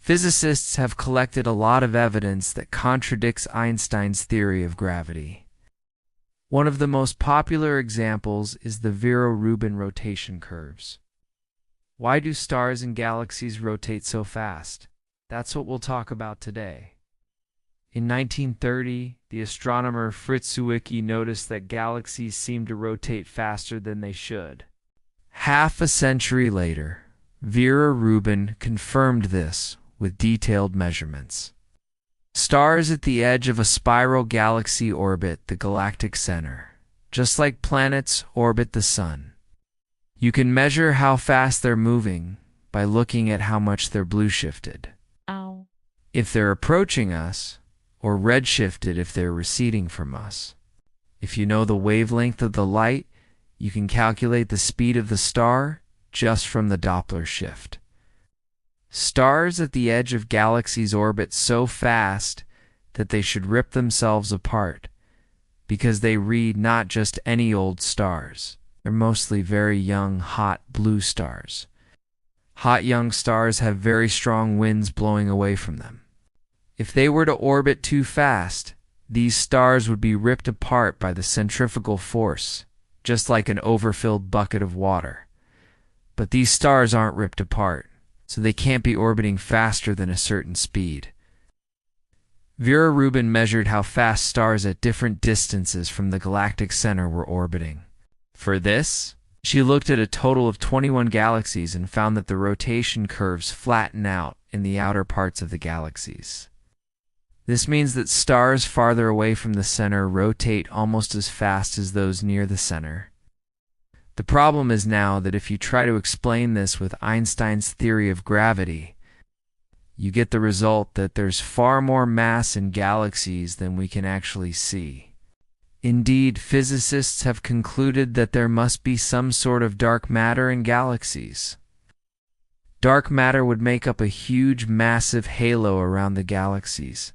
Physicists have collected a lot of evidence that contradicts Einstein's theory of gravity. One of the most popular examples is the Vera Rubin rotation curves. Why do stars and galaxies rotate so fast? That's what we'll talk about today. In 1930, the astronomer Fritz Zwicky noticed that galaxies seemed to rotate faster than they should. Half a century later, Vera Rubin confirmed this with detailed measurements. Stars at the edge of a spiral galaxy orbit the galactic center, just like planets orbit the sun. You can measure how fast they're moving by looking at how much they're blue-shifted. Ow. If they're approaching us, or red-shifted if they're receding from us. If you know the wavelength of the light, you can calculate the speed of the star just from the Doppler shift. Stars at the edge of galaxies orbit so fast that they should rip themselves apart, because they read not just any old stars. They're mostly very young, hot blue stars. Hot young stars have very strong winds blowing away from them. If they were to orbit too fast, these stars would be ripped apart by the centrifugal force, just like an overfilled bucket of water. But these stars aren't ripped apart, so they can't be orbiting faster than a certain speed. Vera Rubin measured how fast stars at different distances from the galactic center were orbiting. For this, she looked at a total of 21 galaxies and found that the rotation curves flatten out in the outer parts of the galaxies. This means that stars farther away from the center rotate almost as fast as those near the center. The problem is now that if you try to explain this with Einstein's theory of gravity, you get the result that there's far more mass in galaxies than we can actually see. Indeed, physicists have concluded that there must be some sort of dark matter in galaxies. Dark matter would make up a huge, massive halo around the galaxies,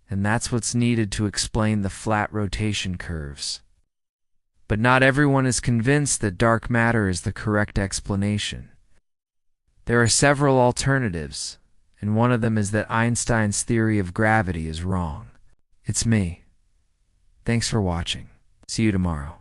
and that's what's needed to explain the flat rotation curves. But not everyone is convinced that dark matter is the correct explanation. There are several alternatives, and one of them is that Einstein's theory of gravity is wrong. It's me. Thanks for watching. See you tomorrow.